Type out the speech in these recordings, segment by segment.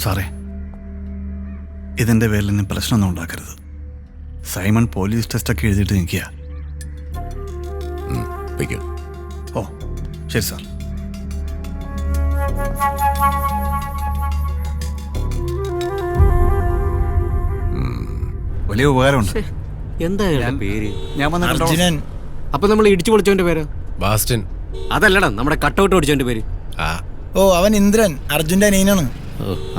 സാറേ, ഇതിൻ്റെ പേരിൽ എന്നെ പ്രശ്നമൊന്നും ഉണ്ടാക്കരുത്. സൈമൺ പോലീസ് ടെസ്റ്റൊക്കെ എഴുതിയിട്ട് നിൽക്കുക. ഓ ശരി സാർ. വലിയ ഉപകാരമുണ്ട്. എന്താ പേര്? ഞാൻ വന്ന അർജുനൻ. അപ്പൊ നമ്മൾ ഇടിച്ചു പൊളിച്ചവന്റെ പേര് ബാസ്റ്റൻ. അതല്ലടാ നമ്മുടെ കട്ടൗട്ട് ഓടിച്ചവന്റെ പേര്. ഓ അവൻ ഇന്ദ്രൻ, അർജുന്റെ അനിയനാണ്.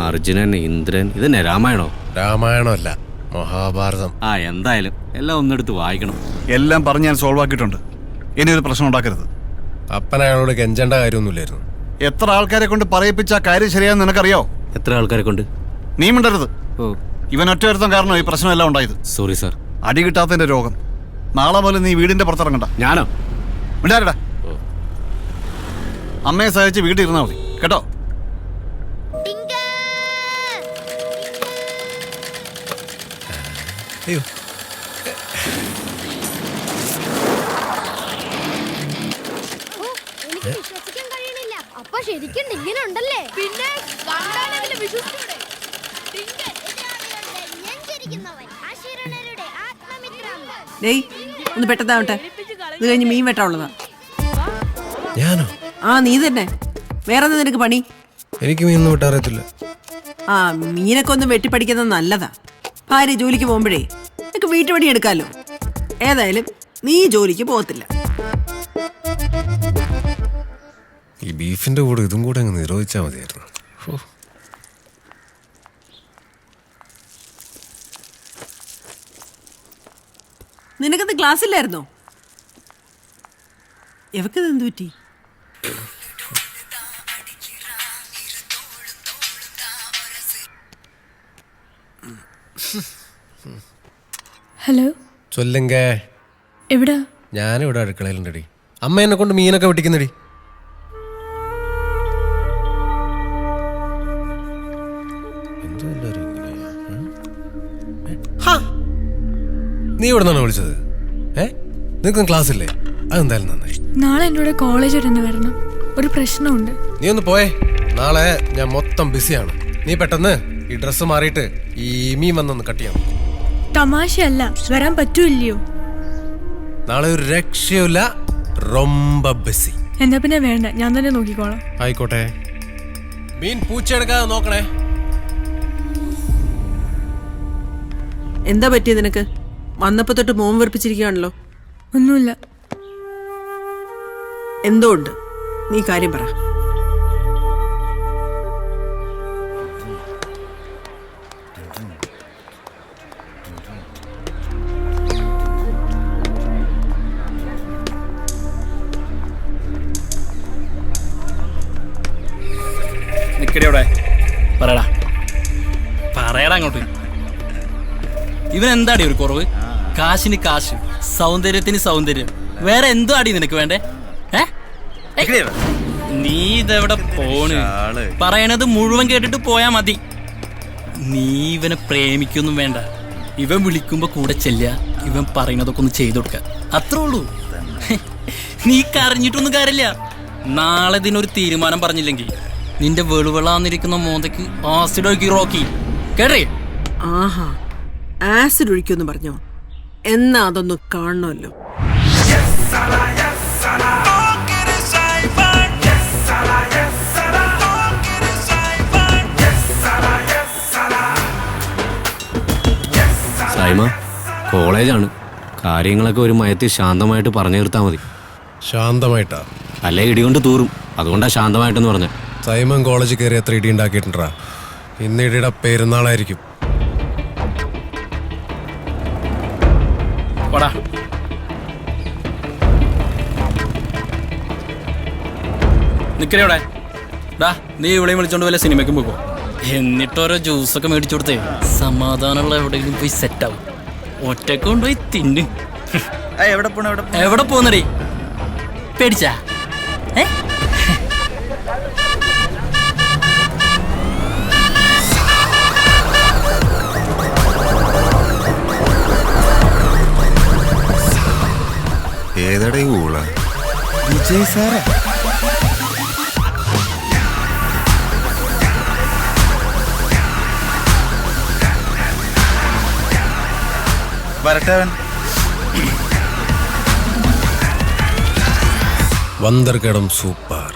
അർജുനൻ, ഇന്ദ്രൻ, ഇതന്നെ രാമായണോ? രാമായണമല്ല, മഹാഭാരതം. എന്തായാലും എല്ലാം ഒന്നെടുത്ത് വായിക്കണം. എല്ലാം പറഞ്ഞ് ഞാൻ സോൾവ് ആക്കിയിട്ടുണ്ട്. ഇനി ഒരു പ്രശ്നം ഉണ്ടാക്കരുത്. അപ്പൻ അയാളോട് കെഞ്ചേണ്ട കാര്യമൊന്നുമില്ലായിരുന്നു. എത്ര ആൾക്കാരെ കൊണ്ട് പറയിപ്പിച്ച കാര്യം ശരിയാന്ന് നിനക്കറിയോ? എത്ര ആൾക്കാരെ കൊണ്ട്? നീ മിണ്ടരുത്. ഓ, ഇവൻ ഒറ്റ ഒരുത്തം കാരണം ഈ പ്രശ്നമെല്ലാം ഉണ്ടായത്. Sorry sir. അടി കിട്ടാത്തതിന്റെ രോഗം. നാളെ പോലെ നീ വീടിന്റെ പുറത്തിറങ്ങണ്ട. ഞാനോ? മിണ്ടാരടാ. അമ്മയെ സഹായിച്ച് വീട്ടിൽ ഇരുന്നാ മതി കേട്ടോ. അയ്യോ, വിശ്വസിക്കാൻ കഴിയണില്ല. അപ്പൊ ശരിക്കും ഇങ്ങനെ ഉണ്ടല്ലേ? പിന്നെ വിശ്വസിച്ചൂടെ? ഒന്ന് പെട്ടതാവട്ടെ. ഇത് കഴിഞ്ഞ് മീൻ വെട്ടാനുള്ളതാ. ഞാനോ? നീ തന്നെ. വേറെ എന്താ നിനക്ക് പണി? എനിക്ക് മീനൊന്നും വിട്ടറിയത്തില്ല. മീനൊക്കെ ഒന്ന് വെട്ടിപ്പടിക്കുന്നത് നല്ലതാ. ഭാര്യ ജോലിക്ക് പോകുമ്പോഴേ നിനക്ക് വീട്ടുപണി എടുക്കാലോ. ഏതായാലും നീ ജോലിക്ക് പോകത്തില്ല. ഈ ബീഫിന്റെ കൂടെ ഇതും കൂടെ അങ്ങ് നിരോധിച്ചാൽ മതിയായിരുന്നു. നിനക്കത് ക്ലാസ് ഇല്ലായിരുന്നോ? എവക്കത് എന്തു പറ്റി? ഹലോ, ചൊല്ലുങ്ക. എവിടാ? ഞാനിവിടെ അടുക്കളയിലുണ്ടടി. അമ്മ എന്നെ കൊണ്ട് മീനൊക്കെ വെട്ടിക്കുന്നടി. നീ ഇവിടെ നിന്നാണ് വിളിച്ചത്? നിനക്കൊന്നും ക്ലാസ് ഇല്ലേ? അതെന്തായാലും നന്നായി. നാളെ എന്നോട് കോളേജ് വരെ വരണം. ഒരു പ്രശ്നമുണ്ട്. നീ ഒന്ന് പോയേ. നാളെ ഞാൻ മൊത്തം ബിസിയാണ്. നീ പെട്ടെന്ന് ഈ ഡ്രസ്സ് മാറിയിട്ട് ഈ മീൻ വന്നൊന്ന് കട്ട് ചെയ്യാം. തമാശയല്ല, വരാൻ പറ്റൂല്ലയോ? നാളെ ഒരു രക്ഷയില്ല. റൊമ്പ ബിസി. എന്നാ പിന്നെ വേണ്ട, ഞാൻ തന്നെ നോക്കിക്കോളാം. ആയിക്കോട്ടെ. മീൻ പൂച്ചെടുക്കാതെ നോക്കണേ. എന്താ പറ്റിയ നിനക്ക്? വന്നപ്പോ തൊട്ട് മോൻ വെറുപ്പിച്ചിരിക്കുകയാണല്ലോ. ഒന്നുമില്ല. എന്തോ ഉണ്ട്. നീ കാര്യം പറ. പറയടാ അങ്ങോട്ട്. ഇവൻ എന്താടി ഒരു കുറവ്? കാശിന് കാശ്, സൗന്ദര്യത്തിന് സൗന്ദര്യം. വേറെ എന്തോ അടി നിനക്ക് വേണ്ടേ? നീ ഇതെവിടെ പോണ്? പറയണത് മുഴുവൻ കേട്ടിട്ട് പോയാ മതി. നീ ഇവനെ പ്രേമിക്കൊന്നും വേണ്ട. ഇവൻ വിളിക്കുമ്പോ കൂടെ ചെല്ലുക, ഇവൻ പറയുന്നതൊക്കെ ഒന്ന് ചെയ്തു കൊടുക്ക, അത്രേ ഉള്ളൂ. നീ കരഞ്ഞിട്ടൊന്നും കാര്യമില്ല. നാളെ ഇതിനൊരു തീരുമാനം പറഞ്ഞില്ലെങ്കിൽ നിന്റെ വെളുവെള്ളാന്നിരിക്കുന്ന മോന്തയ്ക്ക് ആസിഡ് ഒഴുക്കി റോക്കി കേട്ടേ. ആഹാ, ആസിഡ് ഒഴിക്കുമെന്ന് പറഞ്ഞോ? എന്നാ അതൊന്ന് കാണണമല്ലോ. സൈമ, കോളേജാണ്. കാര്യങ്ങളൊക്കെ ഒരു മയത്തിൽ ശാന്തമായിട്ട് പറഞ്ഞു തീർത്താൽ മതി. ശാന്തമായിട്ടാ? അല്ലെ ഇടികൊണ്ട് തൂറും. അതുകൊണ്ടാ ശാന്തമായിട്ടെന്ന് പറഞ്ഞ. സൈമൺ കോളേജിൽ കയറി എത്ര ഇടി ഉണ്ടാക്കിയിട്ടുണ്ടാ? ഇന്ന് ഇടിയുടെ പെരുന്നാളായിരിക്കും. നിക്കടെ നീ ഇവിടെയും വിളിച്ചോണ്ട് വല്ല സിനിമയ്ക്കും പോകും. എന്നിട്ടോരോ ജ്യൂസൊക്കെ മേടിച്ചു കൊടുത്തേ സമാധാനമുള്ള എവിടെയെങ്കിലും പോയി സെറ്റാവും. ഒറ്റക്ക് കൊണ്ടുപോയി തിന്നു. എവിടെ പോന്നടേ? പേടിച്ചാ? ഏതടേ ഊള? വിജയ് സാറേ. വരട്ടെ അവൻ. വന്തർകടം സൂപ്പർ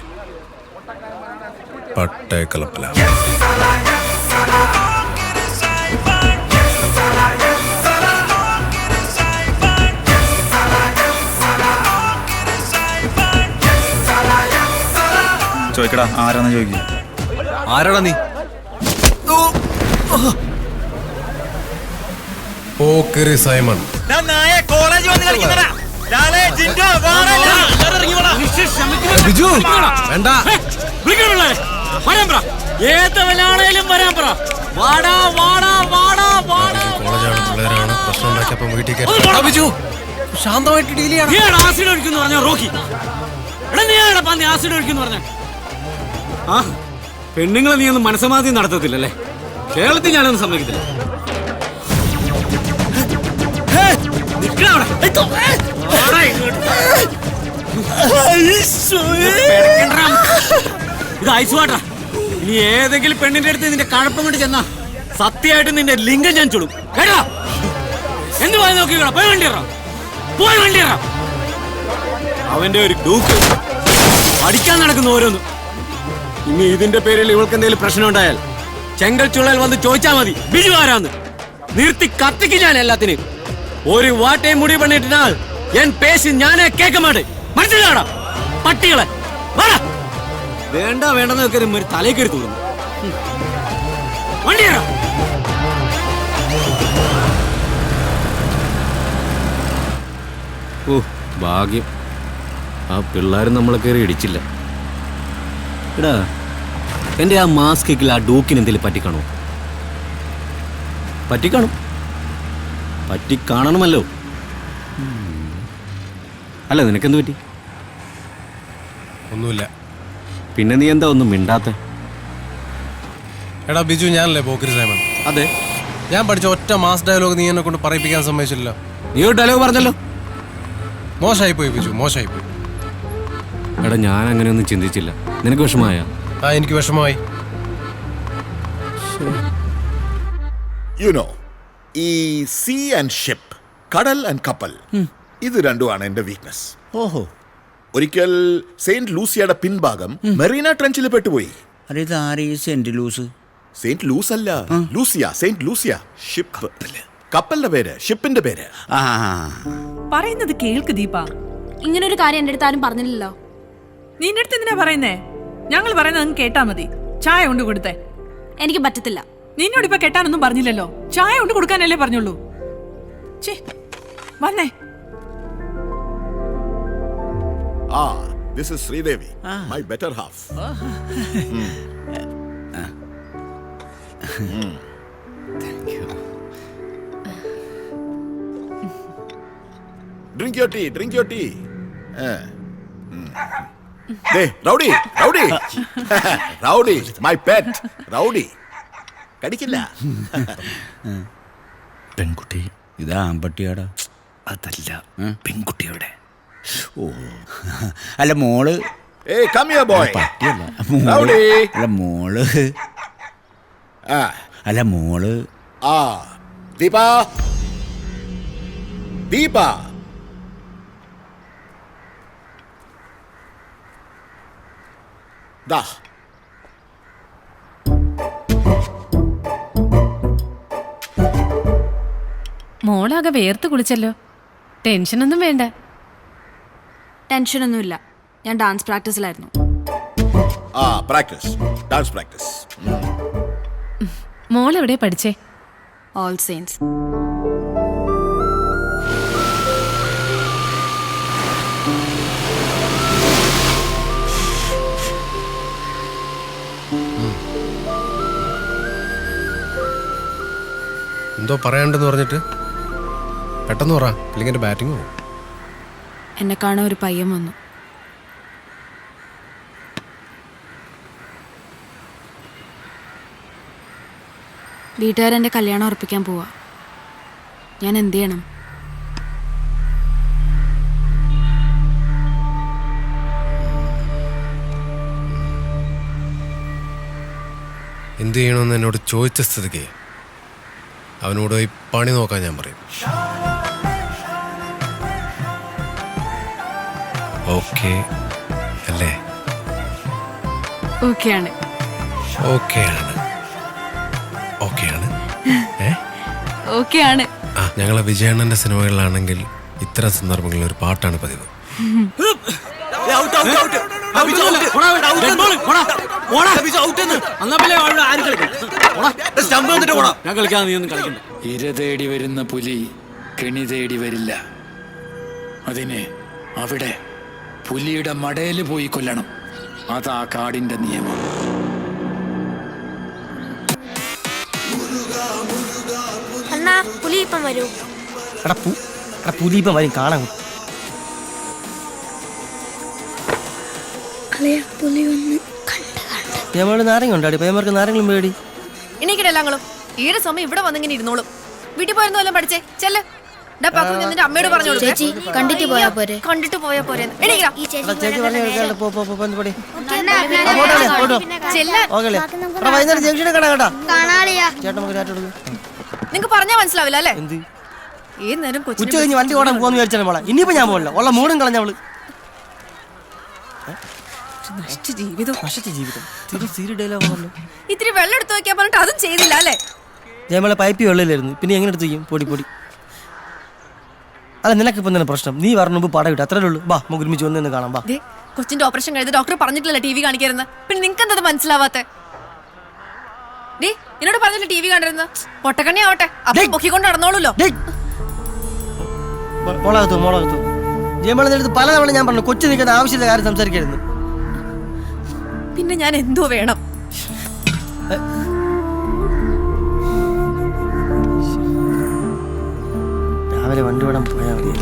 പട്ടേക്കലപ്പല. ചോദിക്കടാ, ആരാന്ന് ചോദിക്കുക. ആരാടാ നീ? പോക്കറി സൈമൺ. ബിജു വേണ്ട. ഏതവനാണേലും വരാൻ പറ. വാടാ വാടാ വാടാ വാടാ. കോളേജാണ്, പിള്ളേരാണ്, പ്രശ്നം ഉണ്ടാക്കിയപ്പം വീട്ടിൽ കയറി. ബിജു ശാന്തമായിട്ട് ഡീൽ ചെയ്യണം. നീയാണ് ആസിഡ് ഒഴിക്കുന്നു പറഞ്ഞ റോക്കി. എടാ നീയാണ് പന്നി ആസിഡ് ഒഴിക്കുന്നു പറഞ്ഞ. ആ പെണ്ണുങ്ങളെ നീ ഒന്നും മനസ്സമാധി നടത്തത്തില്ലല്ലേ? കേരളത്തിൽ ഞാനൊന്നും സമ്മതിക്കത്തില്ല. ഇത് ഐസ് വാട്ടർ. ഇനി ഏതെങ്കിലും പെണ്ണിന്റെ അടുത്ത് നിന്റെ കഴപ്പം കൊണ്ട് ചെന്നാ സത്യമായിട്ട് നിന്റെ ലിംഗം ഞാൻ ചുടും. കേട്ടോ? എന്ത് പോയി നോക്കിക്കോ. പോയി വണ്ടിയറ, പോയി വണ്ടിയറ. അവന്റെ ഒരു ഡൂക്ക് പഠിക്കാൻ നടക്കുന്ന ഓരോന്നും. ഇനി ഇതിന്റെ പേരിൽ ഇവൾക്ക് എന്തെങ്കിലും പ്രശ്നം ഉണ്ടായാൽ ചെങ്കൽ ചുള്ളൽ വന്ന് ചോദിച്ചാ മതി ബിജു ആരാന്ന്. നിർത്തി കത്തിക്ക് ഞാൻ എല്ലാത്തിനും. ഒരു വാട്ടയും മുടി പണിയിട്ടാൽ എൻ പേശി ഞാനേ കേൾക്ക മാട്ടെ. മനസ്സിലാടാ പട്ടികളെ. വേണ്ട വേണ്ടെന്നൊക്കെ ഒരു തലേക്കറി തോന്നുന്നു. വണ്ടിയാ. ഓ ഭാഗ്യം, ആ പിള്ളേരും നമ്മളെ കയറി ഇടിച്ചില്ല. എടാ എൻ്റെ ആ മാസ്കിൽ ആ ഡൂക്കിന് എന്തെങ്കിലും പറ്റിക്കാണോ? പറ്റിക്കാണും, പറ്റിക്കാണണമല്ലോ. അല്ല നിനക്കെന്ത് പറ്റി? ഒന്നുമില്ല. പിന്നെ നീ എന്താ ഒന്നും മിണ്ടാത്ത? എടാ ബിജു, ഞാനല്ലേ പോക്കറി സൈമൺ? അതെ. ഞാൻ പഠിച്ച ഒറ്റ മാസ് ഡയലോഗ് നീ എന്നെ കൊണ്ട് പറയിപ്പിക്കാൻ സമ്മതിച്ചില്ലല്ലോ. നീ ഒരു ഡയലോഗ് പറഞ്ഞല്ലോ. മോശമായിപ്പോയി ബിജു, മോശമായിപ്പോയി. എടാ ഞാൻ അങ്ങനെയൊന്നും ചിന്തിച്ചില്ല. നിനക്ക് വിഷമായ? ആ എനിക്ക് വിഷമമായി. യു നോ, ഈ സീ ആൻഡ് ഷിപ്പ്, കടൽ ആൻഡ് കപ്പൽ, ഇത് രണ്ടുമാണ് എന്റെ വീക്ക്നെസ്. ഓഹോ, ഒരിക്കൽ സെയിന്റ് ലൂസിയയുടെ പിൻഭാഗം മെറീന ട്രെഞ്ചിൽ പെട്ടുപോയി. ഇത് ആര് ഈ സെന്റ് ലൂസ്? സെയിന്റ് ലൂസ് അല്ല, ലൂസിയ, സെയിന്റ് ലൂസിയ. ഷിപ്പ്, കപ്പലിന്റെ പേര്, ഷിപ്പിന്റെ പേര്. പറയുന്നത് കേൾക്ക് ദീപ. ഇങ്ങനൊരു കാര്യം എന്റെ അടുത്ത് ആരും പറഞ്ഞില്ലല്ലോ. നിന്റെ അടുത്ത് എന്തിനാ പറയുന്നേ? ഞങ്ങൾ പറയുന്നത് അങ്ങ് കേട്ടാ മതി. ചായ കൊണ്ട് കൊടുത്തേ. എനിക്ക് പറ്റത്തില്ല. നിന്നോട് ഇപ്പൊ കെട്ടാനൊന്നും പറഞ്ഞില്ലല്ലോ. ചായ കൊണ്ട് കൊടുക്കാനല്ലേ പറഞ്ഞുള്ളൂ. വന്നേ. This is Sridevi, my better half. Thank you. Drink your tea, drink your tea. Hey, Rowdy, Rowdy. Rowdy, my pet, Rowdy. കടിക്കില്ല. പെൺകുട്ടി ഇതാ ആൺപട്ടിയാടാ. അതല്ല, പെൺകുട്ടിയുടെ. ഓ അല്ല മോള്. Hey, come here boy. പട്ടിയല്ല Rowdy. അല്ല മോള്. അല്ല മോള്. ദീപ, ദീപ. ദാ മോളാകെ വേർത്ത് കുളിച്ചല്ലോ. ടെൻഷനൊന്നും വേണ്ട. ടെൻഷനൊന്നുമില്ല, ഞാൻ ഡാൻസ് പ്രാക്ടീസിലായിരുന്നു. Practice, dance practice. മോൾ എവിടെ പഠിച്ചേ? All Saints. എന്തോ പറയാണ്ടെന്ന് പറഞ്ഞിട്ട് പെട്ടെന്ന് പറ, അല്ലെങ്കിൽ എൻ്റെ ബാറ്റിംഗ് പോകും. എന്നെ കാണാൻ ഒരു പയ്യൻ വന്നു. വീട്ടുകാരെൻ്റെ കല്യാണം ഉറപ്പിക്കാൻ പോവാ. ഞാൻ എന്ത് ചെയ്യണം? എന്ത് ചെയ്യണമെന്ന് എന്നോട് ചോദിച്ച സ്ഥിതിക്ക് അവനോട് പോയി പണി നോക്കാൻ ഞാൻ പറയും. ഓക്കെ അല്ലേ? ഓക്കെയാണ്. ഓക്കെയാണ്. ഓക്കെയാണ്. ഓക്കെയാണ്. ആ, ഞങ്ങളെ വിജയണ്ണന്റെ സിനിമകളിലാണെങ്കിൽ ഇത്തരം സന്ദർഭങ്ങളിൽ ഒരു പാട്ടാണ് പതിവ്. ഇര തേടി വരുന്ന പുലി കെണി തേടി വരില്ല. അതിന് അവിടെ പുലിയുടെ മടയില് പോയി കൊല്ലണം. അതാ കാടിന്റെ നിയമം. അണ്ണാ പുലി ഇപ്പം വരൂ. പുലി ഇപ്പം വരും, കാണാൻ. പുലി വന്ന് പേമാട് നാരങ്ങ ഉണ്ടാടി. പേമാർക്ക് നാരങ്ങളും പേടി. എണീക്കിടെല്ലാങ്ങളും ഈടെ സമയം ഇവിടെ വന്നിങ്ങനെ ഇരുന്നോളും. വീട്ടിൽ പോയെന്ന് വല്ലതും പഠിച്ചേ. ചെല്ല്. അമ്മയോട് പറഞ്ഞു ചേച്ചി കണ്ടിട്ട് പോയാ പോരെ. കണ്ടിട്ട് പോയാ പോരെ. ചേച്ചി പറഞ്ഞു വൈകുന്നേരം ജംഗ്ഷനെ കാണാം കേട്ടാ. ചേട്ടൻ നമുക്ക് രാറ്റ് കൊടുക്കും. നിങ്ങക്ക് പറഞ്ഞാ മനസ്സിലാവില്ല അല്ലേ? എന്ത് ഏത് നേരം ഉച്ച കഴിഞ്ഞ് വണ്ടി ഓടാൻ പോകാന്ന് വിചാരിച്ചാൽ മോളെ. ഇനിയിപ്പോ ഞാൻ പോകില്ല. ഉള്ള മൂടും കളഞ്ഞവള്. ഇത്തിരി വെള്ളം എടുത്തു വെക്കാൻ പറഞ്ഞിട്ട് അതും ചെയ്തില്ല അല്ലേ? ജയമളെ പൈപ്പ് വെള്ളമില്ലായിരുന്നു. പിന്നെ എങ്ങനെ എടുത്തു വയ്ക്കും? പൊടി പൊടി. അല്ല, നിനക്കിപ്പം തന്നെ പ്രശ്നം. നീ പറഞ്ഞ മുമ്പ് പടം കിട്ടും. അത്രേ ഉള്ളൂ. ബാ നമുക്ക് ഒരുമിച്ച് വന്നു കാണാം. ബാ. കൊച്ചിന്റെ ഓപ്പറേഷൻ കഴിഞ്ഞ് ഡോക്ടർ പറഞ്ഞിട്ടില്ല TV കാണിക്കരുന്ന്. പിന്നെ നിങ്ങൾക്ക് എന്താ മനസ്സിലാവാത്തെ? എന്നോട് പറഞ്ഞില്ല TV കണ്ടിരുന്ന. പൊട്ടക്കണ്ണി ആവട്ടെ, അപ്പൊ പൊക്കിക്കൊണ്ട് നടന്നോളൂല്ലോ. മോളകത്തു ജയമളെ അടുത്ത് പലതവണ ഞാൻ പറഞ്ഞു കൊച്ചു നിൽക്കുന്ന ആവശ്യമില്ല കാര്യം സംസാരിക്കരുത്. പിന്നെ ഞാൻ എന്തോ വേണം? രാവിലെ വണ്ടി വിടാൻ പോയാൽ മതി.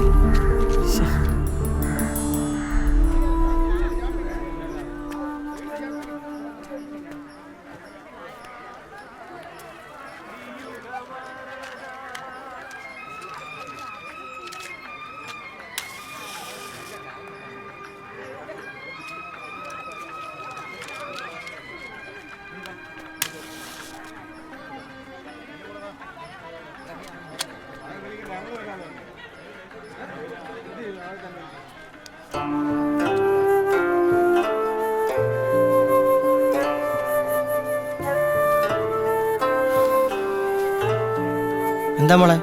എന്താ മോളെ?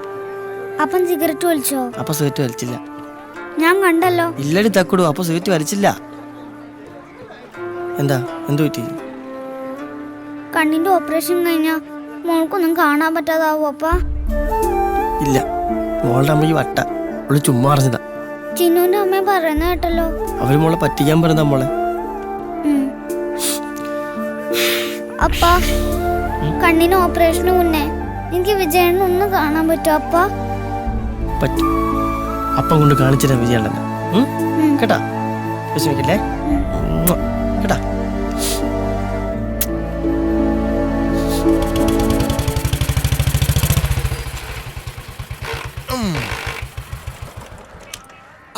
അപ്പം സിഗരറ്റ് വലിച്ചോ? അപ്പൊ സിഗരറ്റ് വലിച്ചില്ല. ഞാൻ കണ്ടല്ലോ. ഇല്ലടി തക്കുടു, അപ്പൊ സിഗരറ്റ് വലിച്ചില്ല. എന്താ എന്തു പറ്റി? കണ്ണിന്റെ ഓപ്പറേഷൻ കഴിഞ്ഞാ മോൾക്കൊന്നും കാണാൻ പറ്റാതാവോ അപ്പാ? ഇല്ല, മോളുടെ അമ്മയ്ക്ക് വട്ട. അവള് ചുമ്മാ അറിഞ്ഞതാ. ചിന്നുവിന്റെ അമ്മ പറയുന്ന കേട്ടല്ലോ. അവര് മോളെ പറ്റിക്കാൻ പറഞ്ഞതാ മോളെ. അപ്പാ, കണ്ണിന് ഓപ്പറേഷന് മുന്നേ എനിക്ക് വിജയണ്ണ ഒന്ന് കാണാൻ പറ്റുമോ അപ്പാ? പറ്റും. അപ്പം കൊണ്ട് കാണിച്ചിട്ട് വിജയണ്ണ കേട്ടാ. വിഷമിക്കല്ലേ കേട്ടാ.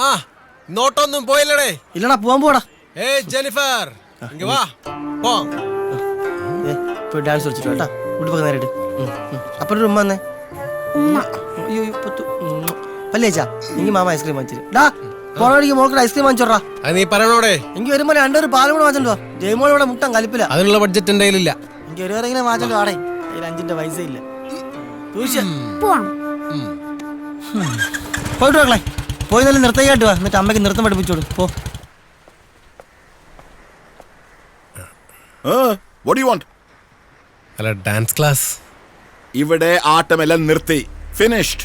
ആ, നോട്ടൊന്നും പോയില്ലടേ. ഇല്ലടാ, പോവാൻ പോടാ. ജെനിഫർ ഇങ്ങ് വാ. പോ. ഡാൻസ് കളിച്ചിട്ട് കേട്ടാ. ഉടുപ്പൊക്കെ നേരിട്ട്. അപ്പൊ ഒരു ഉമ്മ വന്നേ. അയ്യോ പല്ലേച്ചാ, എനിക്ക് മാമ ഐസ്ക്രീം വാങ്ങിച്ചിട്ട്. പോണോടിക്ക് മോൾക്ക് ഐസ്ക്രീം വാങ്ങിച്ചോടാ. നീ പറയണോടെ. എനിക്ക് വരുമ്പോ രണ്ടൊരു പാലും കൂടെ വാങ്ങിച്ചോ. ജയമോളിവിടെ മുട്ടം കലിപ്പില്ല. അതിനുള്ള ബഡ്ജറ്റ് എന്റെ കയ്യിലില്ല. എനിക്ക് ഒരു ഇങ്ങനെ വാങ്ങിച്ചോ. ആടേ അതിൽ 5 പൈസ ഇല്ല. പോയിട്ട് മക്കളെ, പോയി നല്ല നൃത്തമായിട്ട് വാ. എന്നിട്ട് അമ്മയ്ക്ക് നൃത്തം പഠിപ്പിച്ചോളൂ. പോ. What do you want? അല്ല, ഡാൻസ് ക്ലാസ്. ഇവിടെ ആട്ടമെല്ലാം നിർത്തി. ഫിനിഷ്ഡ്.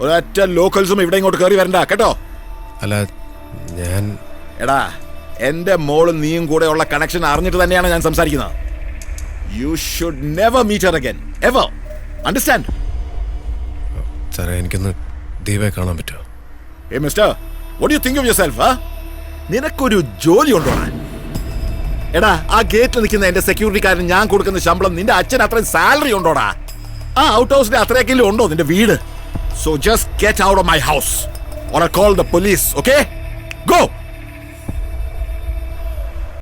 ഒരൊറ്റ ലോക്കൽസും ഇവിടെ ഇങ്ങോട്ട് കയറി വരണ്ട കേട്ടോ. അല്ല, ഞാൻ എടാ, എന്റെ മോളും നീയും കൂടെ ഉള്ള കണക്ഷൻ അറിഞ്ഞിട്ട് തന്നെയാണ് ഞാൻ സംസാരിക്കുന്നത്. You should never meet her again, ever. Understand? സാറേ, എനിക്കൊന്ന് ദീപയെ കാണാൻ പറ്റുമോ? Hey mister, what do you think of yourself, huh? നിനക്കൊരു ജോലി ഉണ്ടോ? എടാ, ആ ഗേറ്റിൽ നിൽക്കുന്ന എന്റെ സെക്യൂരിറ്റിക്കാരന് ഞാൻ കൊടുക്കുന്ന ശമ്പളം നിന്റെ അച്ഛൻ അത്രയും സാലറി ഉണ്ടോടാ? ആ ഔട്ട് ഹൗസിന്റെ അത്രയെങ്കിലും ഉണ്ടോ നിന്റെ വീട്? So just get out of my house or I'll call the police, okay? Go!